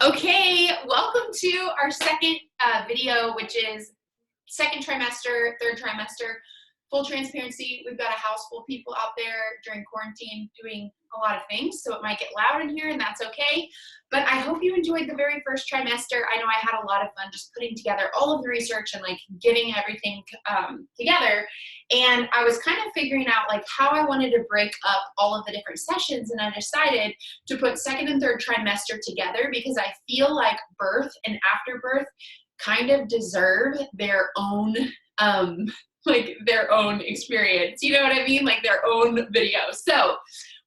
Okay, welcome to our second video, which is second trimester, third trimester. Full transparency, we've got a house full of people out there during quarantine doing a lot of things, so it might get loud in here, and that's okay. But I hope you enjoyed the very first trimester. I know I had a lot of fun just putting together all of the research and like getting everything together. And I was kind of figuring out like how I wanted to break up all of the different sessions, and I decided to put second and third trimester together because I feel like birth and afterbirth kind of deserve their own like their own experience, you know what I mean? Like their own video. So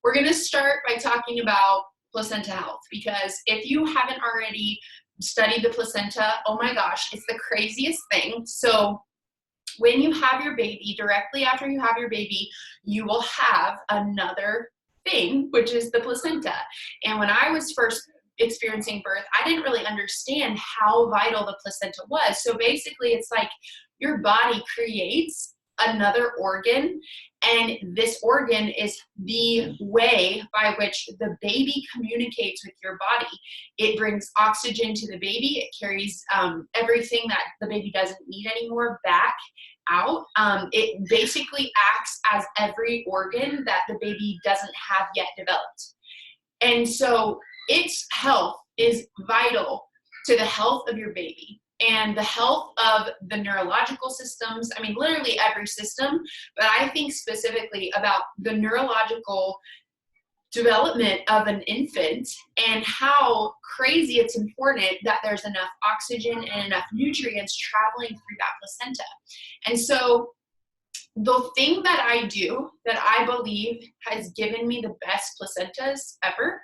we're gonna start by talking about placenta health, because if you haven't already studied the placenta, oh my gosh, it's the craziest thing. So when you have your baby, directly after you have your baby, you will have another thing, which is the placenta. And when I was first experiencing birth, I didn't really understand how vital the placenta was. So basically it's like your body creates another organ, and this organ is the way by which the baby communicates with your body. It brings oxygen to the baby. It carries everything that the baby doesn't need anymore back out. It basically acts as every organ that the baby doesn't have yet developed. And so its health is vital to the health of your baby and the health of the neurological systems. I mean, literally every system, but I think specifically about the neurological development of an infant and how crazy it's important that there's enough oxygen and enough nutrients traveling through that placenta. And so the thing that I do that I believe has given me the best placentas ever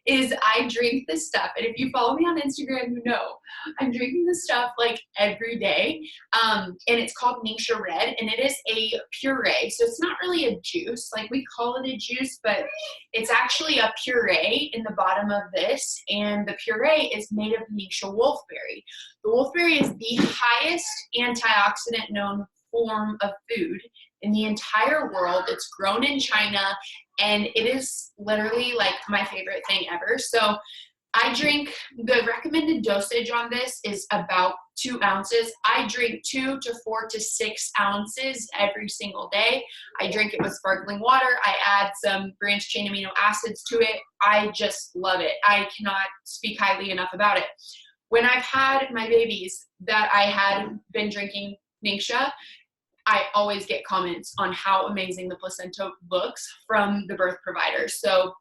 is I drink this stuff. And if you follow me on Instagram, you know I'm drinking this stuff like every day. And it's called Ningxia Red, and it is a puree. So it's not really a juice, like we call it a juice, but it's actually a puree in the bottom of this. And the puree is made of Ningxia wolfberry. The wolfberry is the highest antioxidant known form of food in the entire world. It's grown in China, and it is literally like my favorite thing ever. So I drink, the recommended dosage on this is about 2 ounces. I drink 2 to 4 to 6 ounces every single day. I drink it with sparkling water. I add some branched chain amino acids to it. I just love it. I cannot speak highly enough about it. When I've had my babies that I had been drinking Ningxia, I always get comments on how amazing the placenta looks from the birth providers. So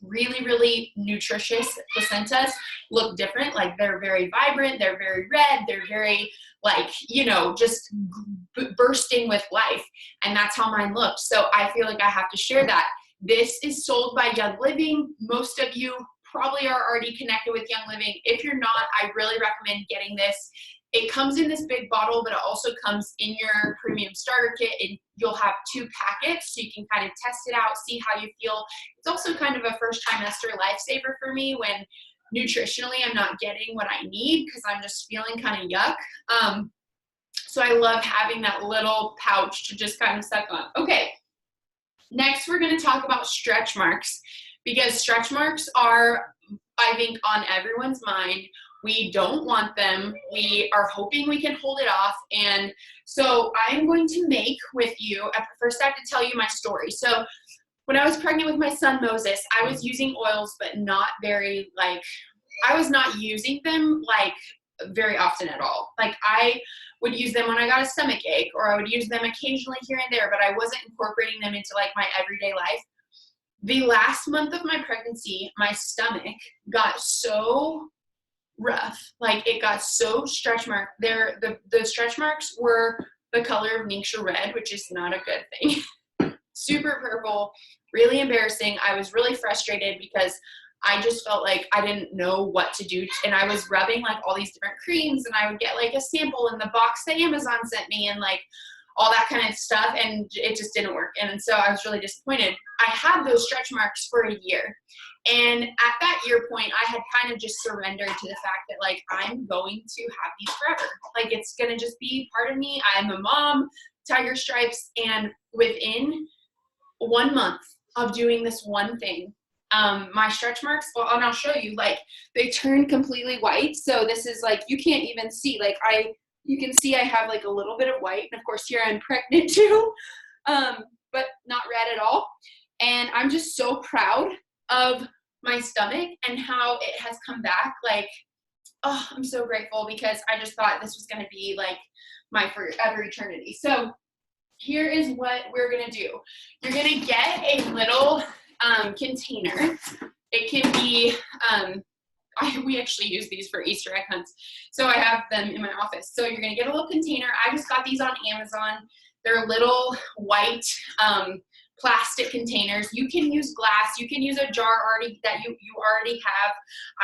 really, really nutritious placentas look different. Like they're very vibrant, they're very red, they're very like, you know, just bursting with life. And that's how mine looked. So I feel like I have to share that. This is sold by Young Living. Most of you probably are already connected with Young Living. If you're not, I really recommend getting this. It comes in this big bottle, but it also comes in your premium starter kit, and you'll have 2 packets so you can kind of test it out, see how you feel. It's also kind of a first trimester lifesaver for me when nutritionally I'm not getting what I need because I'm just feeling kind of yuck. So I love having that little pouch to just kind of suck on. Okay, next we're going to talk about stretch marks, because stretch marks are, I think, on everyone's mind. We don't want them. We are hoping we can hold it off. And so I'm going to make with you, first I have to tell you my story. So when I was pregnant with my son, Moses, I was using oils, but not very, like, I was not using them like very often at all. Like I would use them when I got a stomach ache, or I would use them occasionally here and there, but I wasn't incorporating them into like my everyday life. The last month of my pregnancy, my stomach got so rough, like it got so stretch marked. The stretch marks were the color of Ningxia Red, which is not a good thing. Super purple, really embarrassing. I was really frustrated because I just felt like I didn't know what to do, and I was rubbing like all these different creams, and I would get like a sample in the box that Amazon sent me and like all that kind of stuff, and it just didn't work. And so I was really disappointed. I had those stretch marks for a year. And at that year point, I had kind of just surrendered to the fact that like, I'm going to have these forever. Like it's going to just be part of me. I'm a mom, tiger stripes. And within 1 month of doing this one thing, my stretch marks, well, and I'll show you, like, they turn completely white. So this is like, you can't even see, like, you can see I have like a little bit of white, and of course here I'm pregnant too, but not red at all. And I'm just so proud of my stomach and how it has come back. Like, oh, I'm so grateful, because I just thought this was gonna be like my forever eternity. So here is what we're gonna do. You're gonna get a little container. It can be, we actually use these for Easter egg hunts, so I have them in my office. So you're gonna get a little container. I just got these on Amazon. They're little white plastic containers. You can use glass. You can use a jar already that you already have.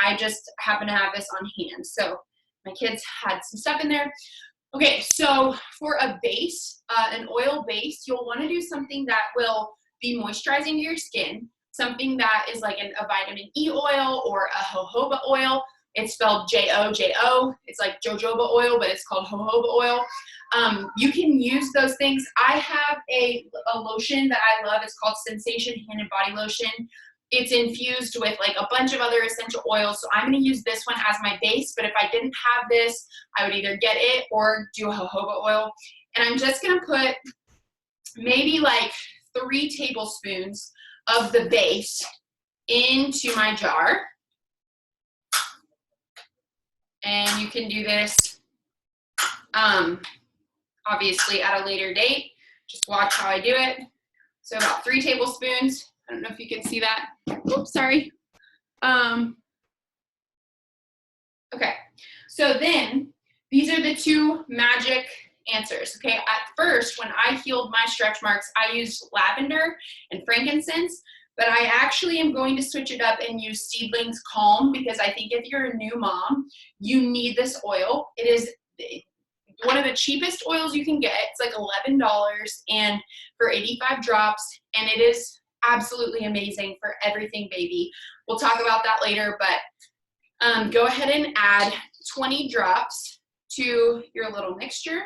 I just happen to have this on hand. So my kids had some stuff in there. Okay, so for a base, an oil base, you'll want to do something that will be moisturizing to your skin, something that is like a vitamin E oil or a jojoba oil. It's spelled J-O-J-O. It's like jojoba oil, but it's called jojoba oil. You can use those things. I have a lotion that I love. It's called Sensation Hand and Body Lotion. It's infused with like a bunch of other essential oils. So I'm going to use this one as my base, but if I didn't have this, I would either get it or do a jojoba oil. And I'm just going to put maybe like 3 tablespoons of the base into my jar. And you can do this obviously at a later date. Just watch how I do it. So about 3 tablespoons. I don't know if you can see that. Oops, sorry. Okay, so then these are the 2 magic answers. Okay, at first, when I healed my stretch marks, I used lavender and frankincense, but I actually am going to switch it up and use Seedlings Calm, because I think if you're a new mom, you need this oil. It is one of the cheapest oils you can get. It's like $11 and for 85 drops, and it is absolutely amazing for everything baby. We'll talk about that later, but go ahead and add 20 drops to your little mixture.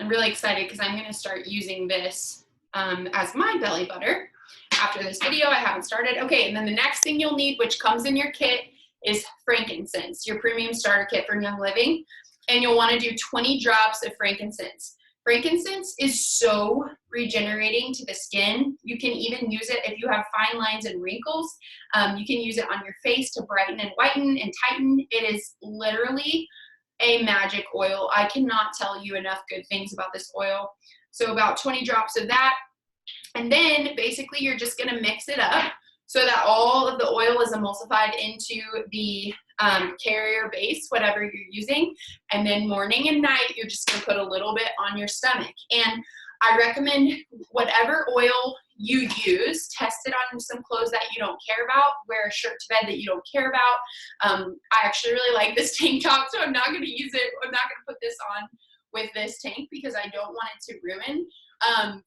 I'm really excited because I'm going to start using this as my belly butter after this video. I haven't started. Okay, and then the next thing you'll need, which comes in your kit, is frankincense, your premium starter kit from Young Living. And you'll want to do 20 drops of frankincense. Frankincense is so regenerating to the skin. You can even use it if you have fine lines and wrinkles. You can use it on your face to brighten and whiten and tighten. It is literally a magic oil. I cannot tell you enough good things about this oil. So about 20 drops of that. And then basically you're just gonna mix it up so that all of the oil is emulsified into the carrier base, whatever you're using. And then morning and night, you're just gonna put a little bit on your stomach. And I recommend whatever oil you use, test it on some clothes that you don't care about, wear a shirt to bed that you don't care about. I actually really like this tank top, so I'm not gonna use it. I'm not gonna put this on with this tank because I don't want it to ruin.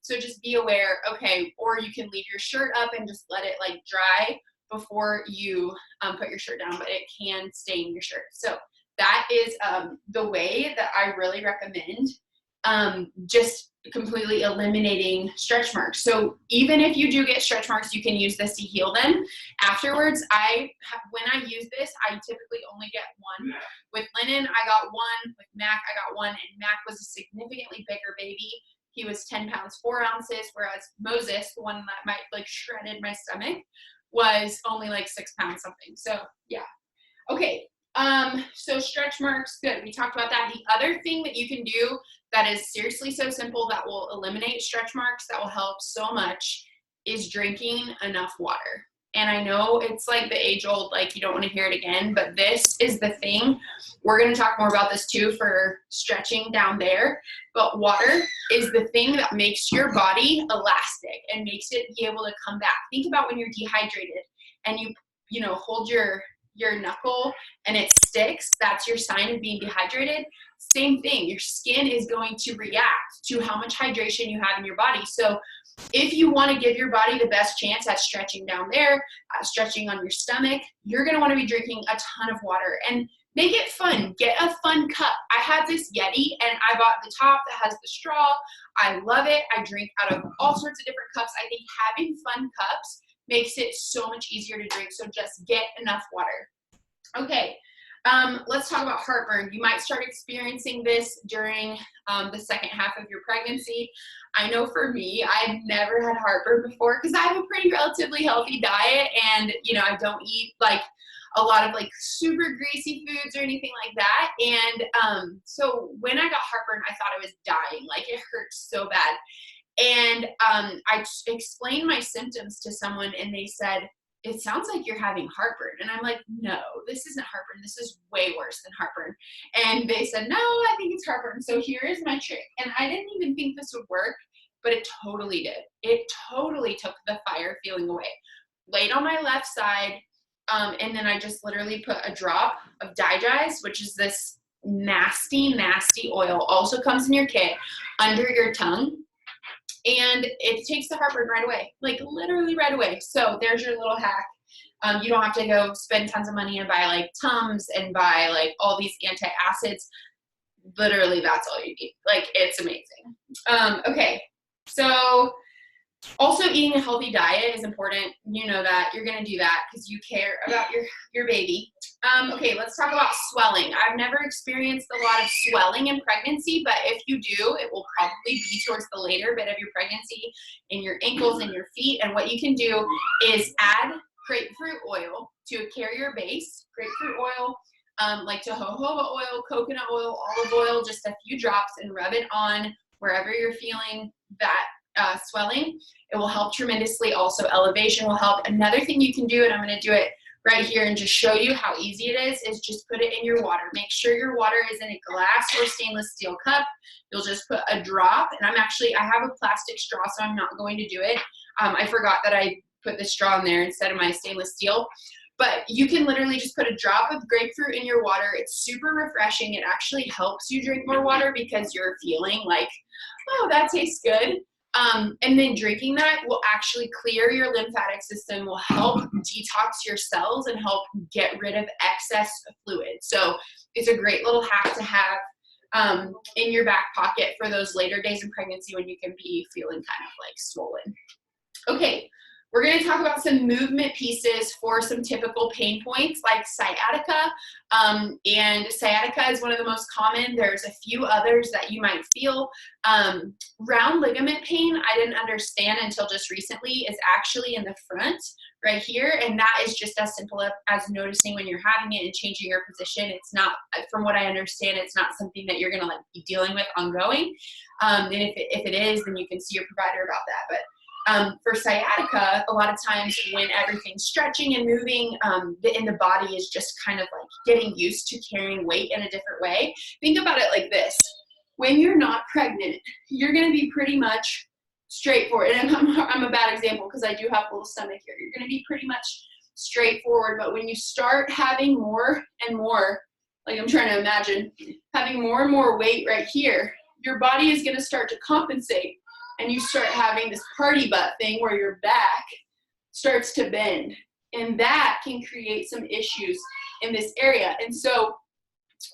So just be aware, okay, or you can leave your shirt up and just let it like dry before you put your shirt down, but it can stain your shirt. So that is the way that I really recommend just completely eliminating stretch marks. So even if you do get stretch marks, you can use this to heal them. Afterwards, when I use this, I typically only get 1. With Lennon, I got 1. With Mac, I got 1. And Mac was a significantly bigger baby. He was 10 pounds, 4 ounces, whereas Moses, the one that might like shredded my stomach, was only like 6 pounds something. So yeah. Okay. So stretch marks, good. We talked about that. The other thing that you can do that is seriously so simple that will eliminate stretch marks, that will help so much, is drinking enough water. And I know it's like the age old, like you don't want to hear it again, but this is the thing. We're going to talk more about this too for stretching down there, but water is the thing that makes your body elastic and makes it be able to come back. Think about when you're dehydrated and you know, hold your knuckle and it sticks. That's your sign of being dehydrated. Same thing. Your skin is going to react to how much hydration you have in your body. So if you want to give your body the best chance at stretching down there, stretching on your stomach, you're going to want to be drinking a ton of water. And Make it fun. Get a fun cup. I have this Yeti and I bought the top that has the straw. I love it. I drink out of all sorts of different cups. I think having fun cups makes it so much easier to drink. So just get enough water. Okay, let's talk about heartburn. You might start experiencing this during the second half of your pregnancy. I know for me, I've never had heartburn before because I have a pretty relatively healthy diet, and I don't eat like a lot of like super greasy foods or anything like that. And so when I got heartburn, I thought I was dying. Like, it hurt so bad. And I explained my symptoms to someone and they said, it sounds like you're having heartburn. And I'm like, no, this isn't heartburn. This is way worse than heartburn. And they said, no, I think it's heartburn. So here is my trick. And I didn't even think this would work, but it totally did. It totally took the fire feeling away. Laid on my left side, and then I just literally put a drop of Digest, which is this nasty, nasty oil. Also comes in your kit, under your tongue. And it takes the heartburn right away, like literally right away. So there's your little hack. You don't have to go spend tons of money and buy like Tums and buy like all these antacids. Literally, that's all you need. Like, it's amazing. Okay, so also eating a healthy diet is important. You know that. You're going to do that because you care about your baby. Okay, let's talk about swelling. I've never experienced a lot of swelling in pregnancy, but if you do, it will probably be towards the later bit of your pregnancy in your ankles and your feet. And what you can do is add grapefruit oil to a carrier base. Grapefruit oil, like jojoba oil, coconut oil, olive oil, just a few drops, and rub it on wherever you're feeling that swelling. It will help tremendously. Also, elevation will help. Another thing you can do, and I'm going to do it right here and just show you how easy it is just put it in your water. Make sure your water is in a glass or stainless steel cup. You'll just put a drop, and I have a plastic straw, so I'm not going to do it. I forgot that I put the straw in there instead of my stainless steel. But you can literally just put a drop of grapefruit in your water. It's super refreshing. It actually helps you drink more water because you're feeling like, oh, that tastes good. And then drinking that will actually clear your lymphatic system, will help detox your cells and help get rid of excess fluid. So it's a great little hack to have in your back pocket for those later days in pregnancy when you can be feeling kind of like swollen. Okay, we're going to talk about some movement pieces for some typical pain points like sciatica. And sciatica is one of the most common. There's a few others that you might feel. Round ligament pain, I didn't understand until just recently, is actually in the front right here. And that is just as simple as noticing when you're having it and changing your position. It's not, from what I understand, it's not something that you're going to like be dealing with ongoing. And if it is, then you can see your provider about that. But for sciatica, a lot of times when everything's stretching and moving, and the body is just kind of like getting used to carrying weight in a different way. Think about it like this. When you're not pregnant, you're going to be pretty much straightforward. And I'm a bad example because I do have a little stomach here. You're going to be pretty much straightforward. But when you start having more and more, like I'm trying to imagine, having more and more weight right here, your body is going to start to compensate. And you start having this party butt thing where your back starts to bend. And that can create some issues in this area. And so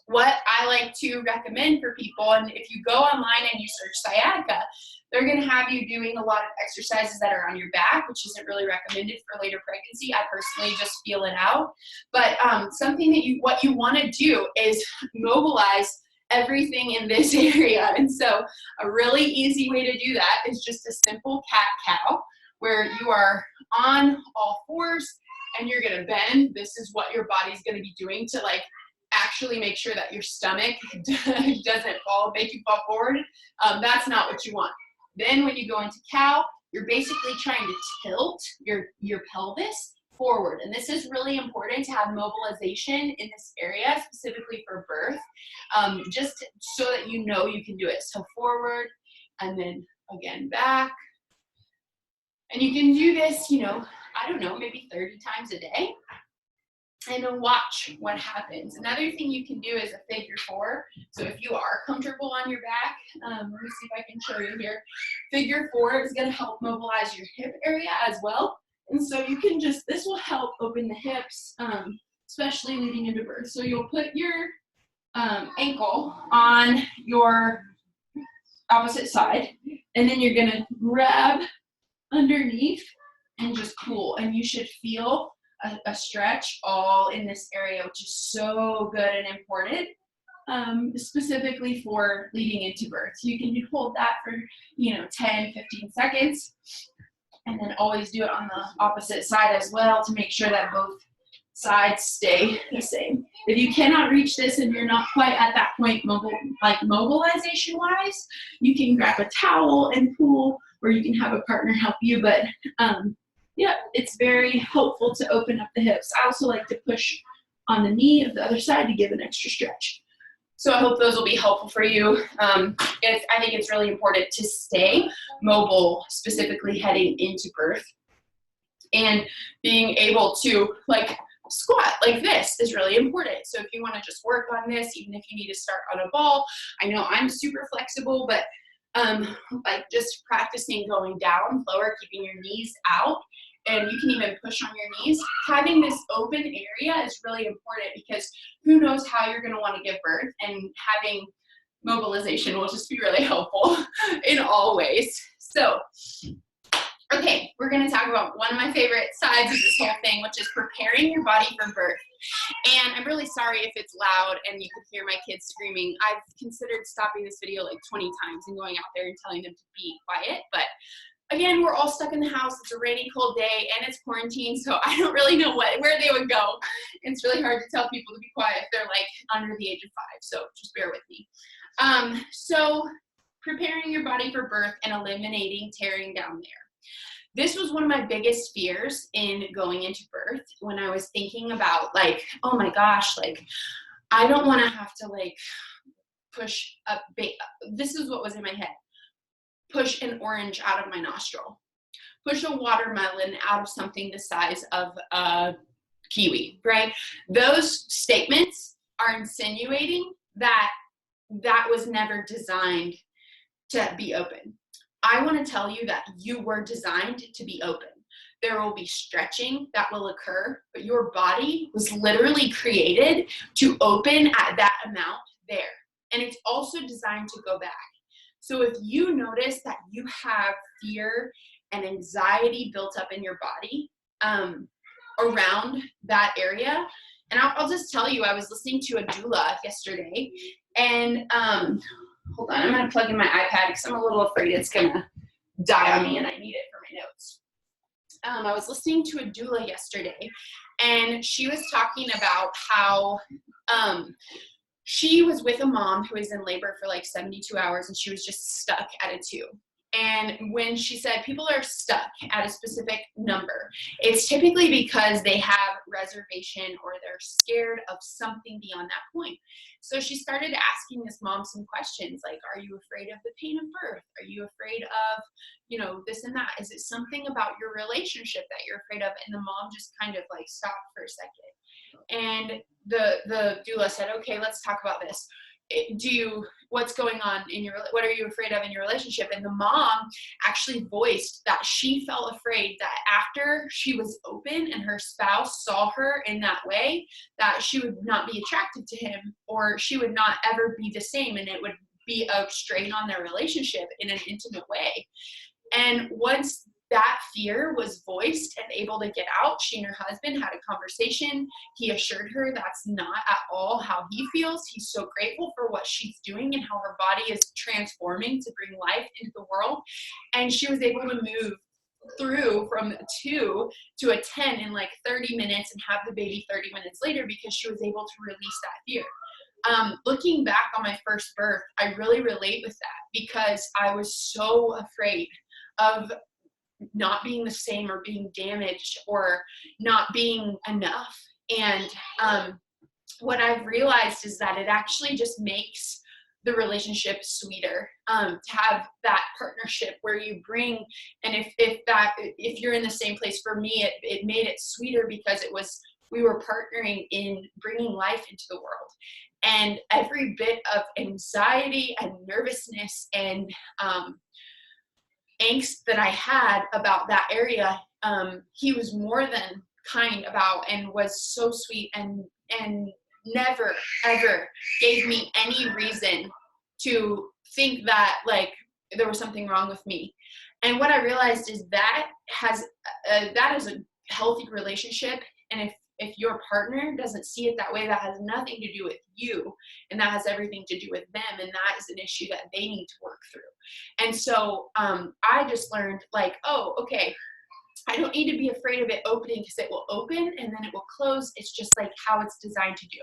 what I like to recommend for people, and if you go online and you search sciatica, they're going to have you doing a lot of exercises that are on your back, which isn't really recommended for later pregnancy. I personally just feel it out. But something that what you want to do is mobilize everything in this area. And so a really easy way to do that is just a simple cat-cow, where you are on all fours and you're going to bend. This is what your body's going to be doing to like actually make sure that your stomach doesn't make you fall forward. That's not what you want. Then when you go into cow, you're basically trying to tilt your pelvis forward. And this is really important to have mobilization in this area, specifically for birth, just so that you know you can do it. So forward and then again back. And you can do this, I don't know, maybe 30 times a day. And then watch what happens. Another thing you can do is a figure four. So if you are comfortable on your back, let me see if I can show you here. Figure four is going to help mobilize your hip area as well. And so you can this will help open the hips especially leading into birth. So you'll put your ankle on your opposite side, and then you're gonna grab underneath and just pull, and you should feel a stretch all in this area, which is so good and important, specifically for leading into birth. You can hold that for 10, 15 seconds, and then always do it on the opposite side as well to make sure that both sides stay the same. If you cannot reach this and you're not quite at that point mobilization wise, you can grab a towel and pull, or you can have a partner help you. But yeah, it's very helpful to open up the hips. I also like to push on the knee of the other side to give an extra stretch. So I hope those will be helpful for you. I think it's really important to stay mobile, specifically heading into birth. And being able to squat like this is really important. So if you want to just work on this, even if you need to start on a ball, I know I'm super flexible, but just practicing going down lower, keeping your knees out, and you can even push on your knees. Having this open area is really important because who knows how you're going to want to give birth, and having mobilization will just be really helpful in all ways. So, okay, we're going to talk about one of my favorite sides of this whole thing, which is preparing your body for birth. And I'm really sorry if it's loud and you could hear my kids screaming. I've considered stopping this video 20 times and going out there and telling them to be quiet, but again, we're all stuck in the house. It's a rainy, cold day, and it's quarantine, so I don't really know where they would go. It's really hard to tell people to be quiet if they're under the age of 5, so just bear with me. So preparing your body for birth and eliminating tearing down there. This was one of my biggest fears in going into birth, when I was thinking about oh my gosh, I don't want to have to push a this is what was in my head. Push an orange out of my nostril. Push a watermelon out of something the size of a kiwi, right? Those statements are insinuating that was never designed to be open. I want to tell you that you were designed to be open. There will be stretching that will occur, but your body was literally created to open at that amount there. And it's also designed to go back. So if you notice that you have fear and anxiety built up in your body around that area, and I'll just tell you, I was listening to a doula yesterday, and hold on, I'm going to plug in my iPad because I'm a little afraid it's going to die on me and I need it for my notes. I was listening to a doula yesterday, and she was talking about how she was with a mom who was in labor for 72 hours, and she was just stuck at a 2. And when she said people are stuck at a specific number, it's typically because they have reservation or they're scared of something beyond that point. So she started asking this mom some questions are you afraid of the pain of birth? Are you afraid of, this and that? Is it something about your relationship that you're afraid of? And the mom just kind of stopped for a second. And the doula said, okay, let's talk about this. What's going on what are you afraid of in your relationship? And the mom actually voiced that she felt afraid that after she was open and her spouse saw her in that way, that she would not be attracted to him, or she would not ever be the same, and it would be a strain on their relationship in an intimate way. And once that fear was voiced and able to get out, she and her husband had a conversation. He assured her that's not at all how he feels. He's so grateful for what she's doing and how her body is transforming to bring life into the world. And she was able to move through from a 2 to a 10 in 30 minutes and have the baby 30 minutes later, because she was able to release that fear. Looking back on my first birth, I really relate with that, because I was so afraid of not being the same, or being damaged, or not being enough. And what I've realized is that it actually just makes the relationship sweeter, to have that partnership where you bring, and if you're in the same place. For me, it made it sweeter because we were partnering in bringing life into the world. And every bit of anxiety and nervousness and angst that I had about that area, he was more than kind about and was so sweet and never ever gave me any reason to think that like there was something wrong with me. And what I realized is that that is a healthy relationship. And if your partner doesn't see it that way, that has nothing to do with you, and that has everything to do with them, and that is an issue that they need to work through. And so I just learned like, oh, okay, I don't need to be afraid of it opening, because it will open and then it will close. It's just like how it's designed to do.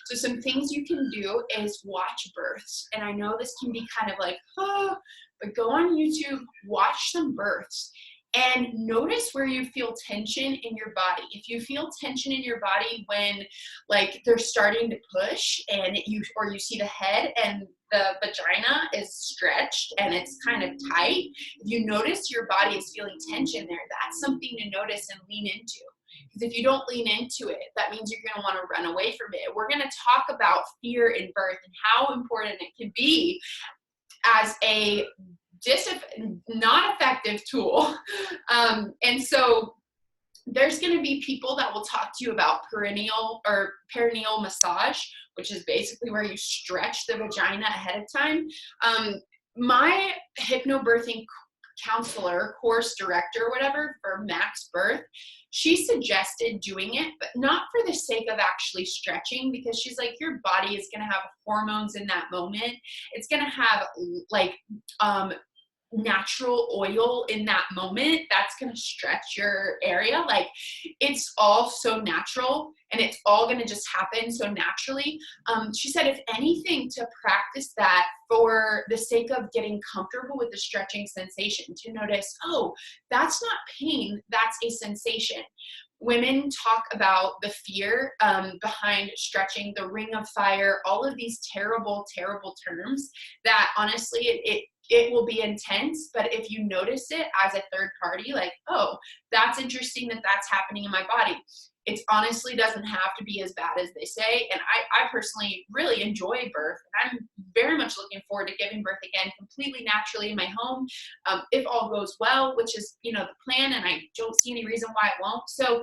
So some things you can do is watch births. And I know this can be kind of like, oh, but go on YouTube, watch some births, and notice where you feel tension in your body. If you feel tension in your body when like they're starting to push and you see the head and the vagina is stretched and it's kind of tight, if you notice your body is feeling tension there, that's something to notice and lean into. Because if you don't lean into it, that means you're going to want to run away from it. We're going to talk about fear in birth and how important it can be as a not effective tool. And so there's going to be people that will talk to you about perineal massage, which is basically where you stretch the vagina ahead of time. My hypnobirthing counselor, course director, or whatever, for Max Birth, she suggested doing it, but not for the sake of actually stretching, because she's like, your body is going to have hormones in that moment. It's going to have like natural oil in that moment that's going to stretch your area. Like, it's all so natural and it's all going to just happen so naturally. She said, if anything, to practice that for the sake of getting comfortable with the stretching sensation, to notice, oh, that's not pain, that's a sensation. Women talk about the fear behind stretching, the ring of fire, all of these terrible, terrible terms that honestly, it will be intense, but if you notice it as a third party, like, oh, that's interesting that that's happening in my body. It honestly doesn't have to be as bad as they say. And I personally really enjoy birth. I'm very much looking forward to giving birth again completely naturally in my home, if all goes well, which is, you know, the plan, and I don't see any reason why it won't. So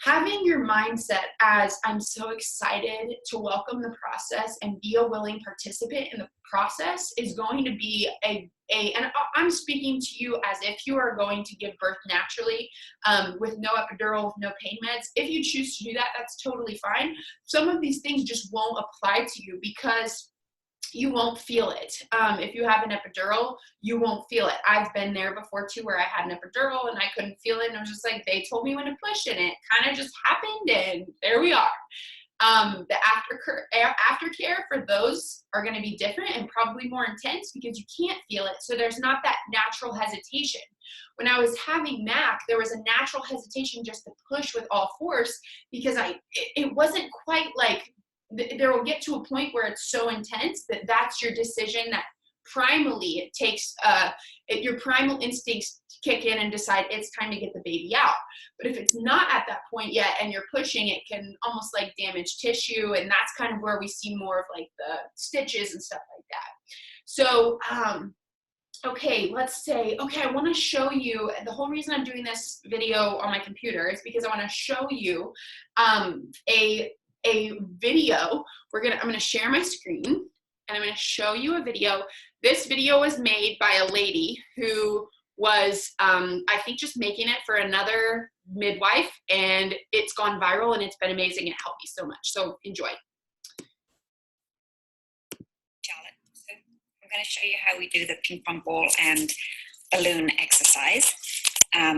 having your mindset as, I'm so excited to welcome the process and be a willing participant in the process, is going to be and I'm speaking to you as if you are going to give birth naturally, with no epidural, with no pain meds. If you choose to do that, that's totally fine. Some of these things just won't apply to you because you won't feel it. If you have an epidural, you won't feel it. I've been there before too, where I had an epidural and I couldn't feel it, and I was just like, they told me when to push, and it kind of just happened, and there we are. The aftercare for those are going to be different and probably more intense because you can't feel it. So there's not that natural hesitation. When I was having Mac, there was a natural hesitation just to push with all force, because it wasn't quite like, there will get to a point where it's so intense that that's your decision, that primally it takes your primal instincts kick in and decide it's time to get the baby out. But if it's not at that point yet and you're pushing, it can almost like damage tissue, and that's kind of where we see more of like the stitches and stuff like that. So okay, let's say, okay, I want to show you, the whole reason I'm doing this video on my computer is because I want to show you a video. I'm going to share my screen, and I'm going to show you a video. This video was made by a lady who was, I think, just making it for another midwife, and it's gone viral, and it's been amazing. It helped me so much. So enjoy. Charlotte, so I'm going to show you how we do the ping pong ball and balloon exercise.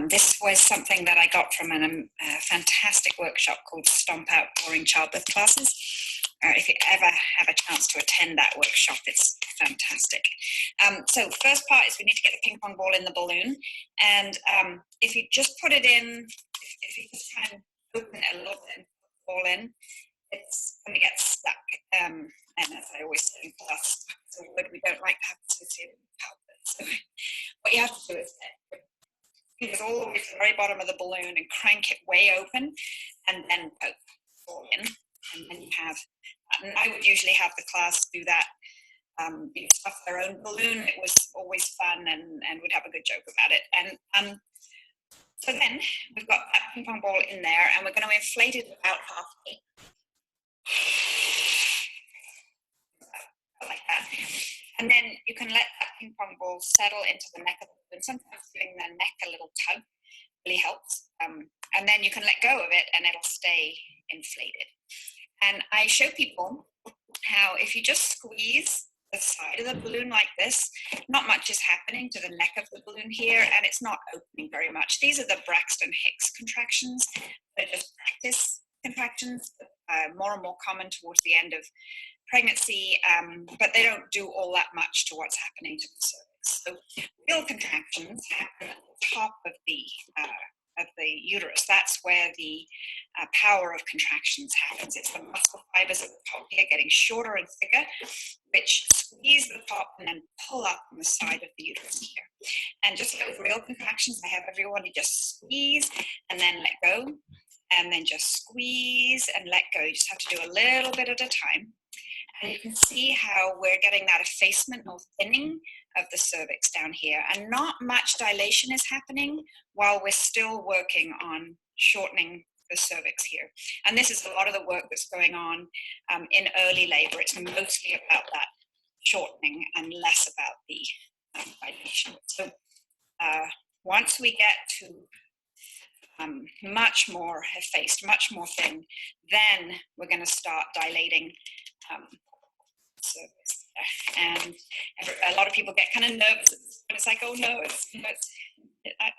This was something that I got from a fantastic workshop called Stomp Out Boring Childbirth Classes. If you ever have a chance to attend that workshop, it's fantastic. So first part is we need to get the ping pong ball in the balloon. And if you just put it in, if you just try and open it a little bit and put the ball in, it's going to get stuck. And as I always say in class, it's a word we don't like to have associated with childbirth. So what you have to do is get all the way to the very bottom of the balloon and crank it way open, and then poke the ball in. And then you have, and I would usually have the class do that, stuff their own balloon. It was always fun, and would have a good joke about it. And So then we've got that ping pong ball in there, and we're going to inflate it about halfway. Like that. And then you can let that ping pong ball settle into the neck of the balloon. Sometimes giving the neck a little tug really helps. And then you can let go of it and it'll stay inflated. And I show people how if you just squeeze the side of the balloon like this, not much is happening to the neck of the balloon here, and it's not opening very much. These are the Braxton Hicks contractions. They're just practice contractions, more and more common towards the end of pregnancy, but they don't do all that much to what's happening to the cervix. So real contractions happen at the top of the uterus. That's where the power of contractions happens. It's the muscle fibers at the top here getting shorter and thicker, which squeeze the top and then pull up on the side of the uterus here. And just like with real contractions, I have everyone to just squeeze and then let go, and then just squeeze and let go. You just have to do a little bit at a time. And you can see how we're getting that effacement or thinning of the cervix down here, and not much dilation is happening while we're still working on shortening the cervix here. And this is a lot of the work that's going on in early labor. It's mostly about that shortening and less about the dilation. So once we get to much more effaced, much more thin, then we're going to start dilating cervix. And a lot of people get kind of nervous when it's like, oh no,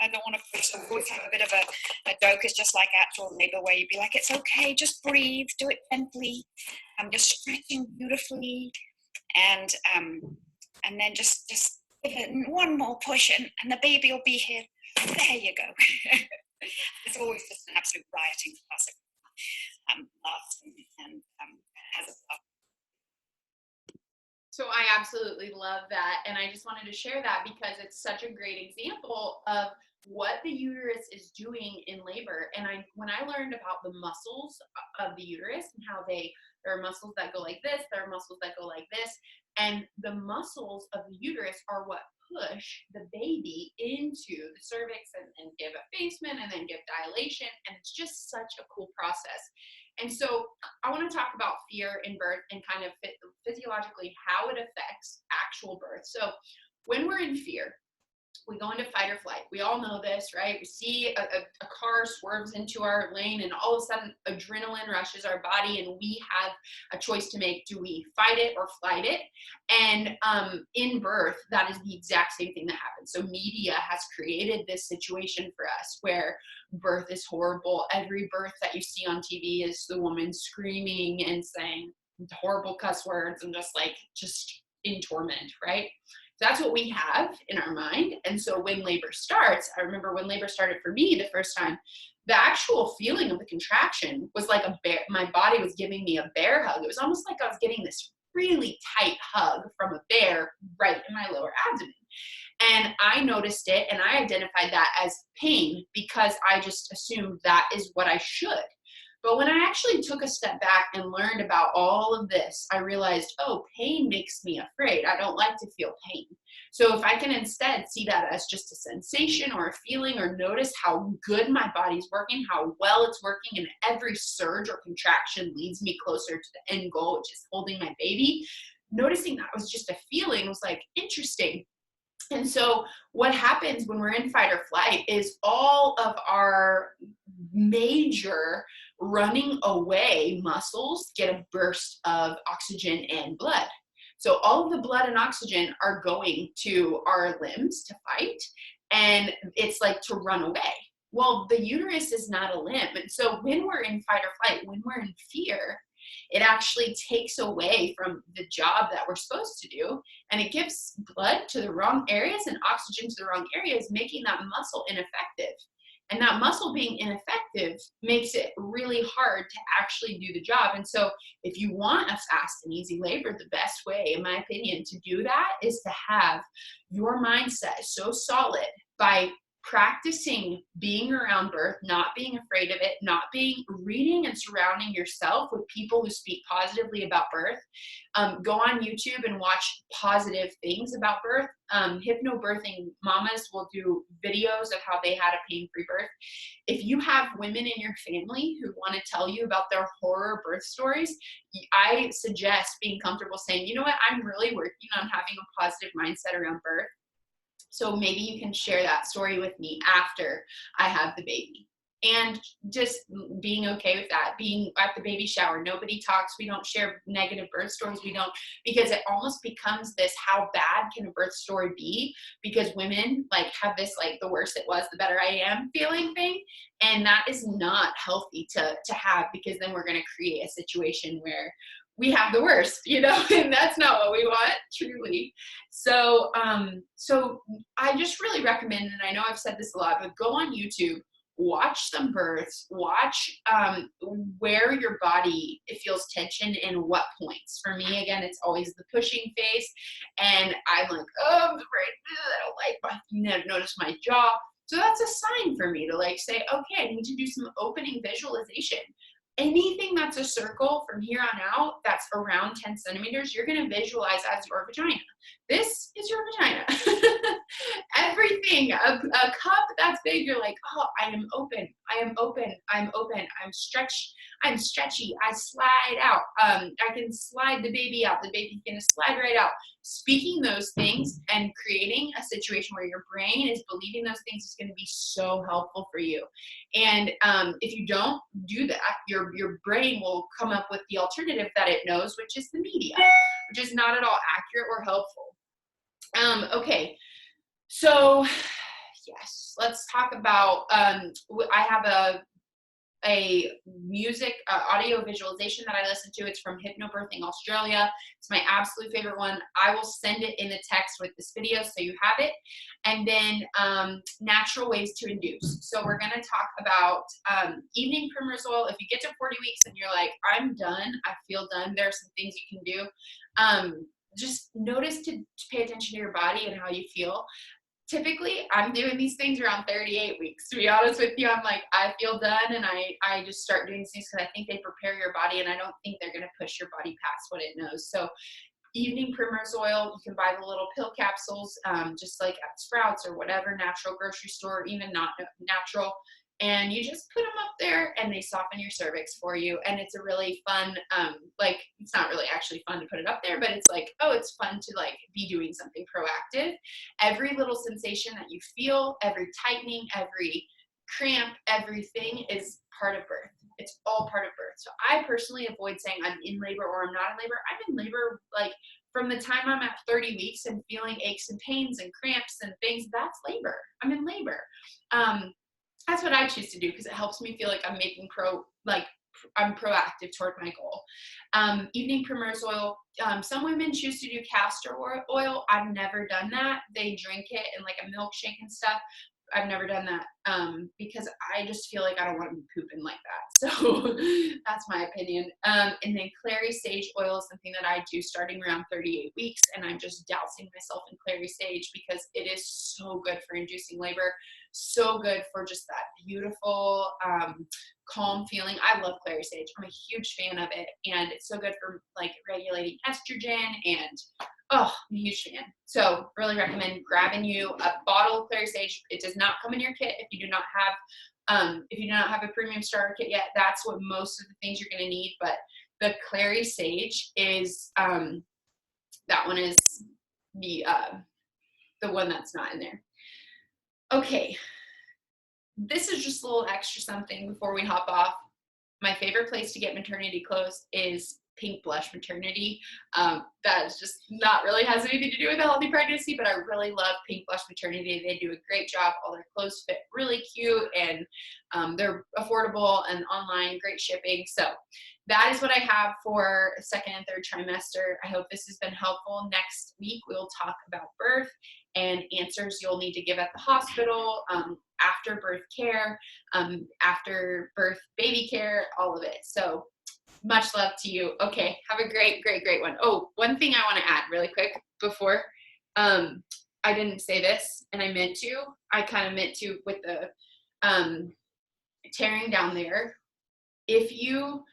I don't want to push. So we always have a bit of a joke. It's just like actual labor, where you'd be like, it's okay, just breathe, do it gently. I'm just stretching beautifully, and then just give it one more push, and the baby will be here. There you go. It's always just an absolute rioting classic. Laughs and has a laugh. So I absolutely love that, and I just wanted to share that because it's such a great example of what the uterus is doing in labor. And when I learned about the muscles of the uterus and how there are muscles that go like this, there are muscles that go like this, and the muscles of the uterus are what push the baby into the cervix and give effacement and then give dilation, and it's just such a cool process. And so I want to talk about fear in birth and kind of physiologically how it affects actual birth. So when we're in fear, we go into fight or flight. We all know this, right? We see a car swerves into our lane, and all of a sudden adrenaline rushes our body, and we have a choice to make. Do we fight it or flight it? And in birth, that is the exact same thing that happens. So media has created this situation for us where birth is horrible. Every birth that you see on TV is the woman screaming and saying horrible cuss words and just in torment, right? That's what we have in our mind. And so when labor starts, I remember when labor started for me the first time, the actual feeling of the contraction was like a bear. My body was giving me a bear hug. It was almost like I was getting this really tight hug from a bear right in my lower abdomen. And I noticed it, and I identified that as pain because I just assumed that is what I should. But when I actually took a step back and learned about all of this, I realized, oh, pain makes me afraid. I don't like to feel pain. So if I can instead see that as just a sensation or a feeling, or notice how good my body's working, how well it's working, and every surge or contraction leads me closer to the end goal, which is holding my baby, noticing that was just a feeling was like, interesting. And so what happens when we're in fight or flight is all of our major running away muscles get a burst of oxygen and blood. So all of the blood and oxygen are going to our limbs to fight, and it's like to run away. Well, the uterus is not a limb. And so when we're in fight or flight, when we're in fear, it actually takes away from the job that we're supposed to do, and it gives blood to the wrong areas and oxygen to the wrong areas, making that muscle ineffective. And that muscle being ineffective makes it really hard to actually do the job. And so if you want a fast and easy labor, the best way, in my opinion, to do that is to have your mindset so solid by practicing being around birth, not being afraid of it, not reading and surrounding yourself with people who speak positively about birth. Go on YouTube and watch positive things about birth. Hypnobirthing mamas will do videos of how they had a pain-free birth. If you have women in your family who want to tell you about their horror birth stories, I suggest being comfortable saying, you know what, I'm really working on having a positive mindset around birth. So maybe you can share that story with me after I have the baby. And just being okay with that, being at the baby shower, nobody talks, we don't share negative birth stories, because it almost becomes this, how bad can a birth story be? Because women like have this, like, the worse it was, the better I am feeling thing. And that is not healthy to have, because then we're going to create a situation where we have the worst, and that's not what we want, truly. So, so I just really recommend, and I know I've said this a lot, but go on YouTube, watch some births, watch where your body, it feels tension and what points. For me, again, it's always the pushing phase, and I'm like, oh, I'm afraid, I don't like notice my jaw. So that's a sign for me to like say, okay, I need to do some opening visualization. Anything that's a circle from here on out that's around 10 centimeters, you're going to visualize as your vagina. This is your vagina. Everything, a cup that's big, you're like, oh, I am open. I am open. I'm open. I'm stretched. I'm stretchy. I slide out. I can slide the baby out. The baby's going to slide right out. Speaking those things and creating a situation where your brain is believing those things is going to be so helpful for you. And if you don't do that, your brain will come up with the alternative that it knows, which is the media, which is not at all accurate or helpful. Okay, so yes, let's talk about, I have a music audio visualization that I listen to. It's from Hypnobirthing Australia. It's my absolute favorite one. I will send it in the text with this video so you have it. And then natural ways to induce. So we're going to talk about evening primrose oil. If you get to 40 weeks and you're like, I'm done, I feel done, there are some things you can do. Just notice to pay attention to your body and how you feel. Typically, I'm doing these things around 38 weeks. To be honest with you, I'm like, I feel done, and I just start doing these things because I think they prepare your body, and I don't think they're going to push your body past what it knows. So evening primrose oil, you can buy the little pill capsules, just like at Sprouts or whatever natural grocery store, even not natural. And you just put them up there and they soften your cervix for you. And it's a really fun, like, it's not really actually fun to put it up there, but it's like, oh, it's fun to like be doing something proactive. Every little sensation that you feel, every tightening, every cramp, everything is part of birth. It's all part of birth. So I personally avoid saying I'm in labor or I'm not in labor. I'm in labor, like, from the time I'm at 30 weeks and feeling aches and pains and cramps and things, that's labor. I'm in labor. That's what I choose to do because it helps me feel like I'm making I'm proactive toward my goal. Evening primrose oil. Some women choose to do castor oil. I've never done that. They drink it in like a milkshake and stuff. I've never done that because I just feel like I don't want to be pooping like that. So that's my opinion. And then clary sage oil is something that I do starting around 38 weeks, and I'm just dousing myself in clary sage because it is so good for inducing labor, so good for just that beautiful, calm feeling. I love clary sage. I'm a huge fan of it, and it's so good for like regulating estrogen, and oh, I'm a huge fan. So really recommend grabbing you a bottle of clary sage. It does not come in your kit if you do not have a premium starter kit yet. That's what most of the things you're going to need. But the clary sage is that one is the one that's not in there. Okay, this is just a little extra something before we hop off. My favorite place to get maternity clothes is Pink Blush Maternity. That is just not really has anything to do with a healthy pregnancy, but I really love Pink Blush Maternity. They do a great job. All their clothes fit really cute, and they're affordable and online, great shipping. So that is what I have for second and third trimester. I hope this has been helpful. Next week, we'll talk about birth and answers you'll need to give at the hospital, after birth care, after birth baby care, all of it. So much love to you. Okay, have a great one. Oh, one thing I want to add really quick before, I I didn't say this, and I meant to. I kind of meant to with the tearing down there. If you,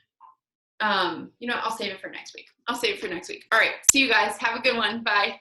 you know, I'll save it for next week. All right. See you guys. Have a good one. Bye.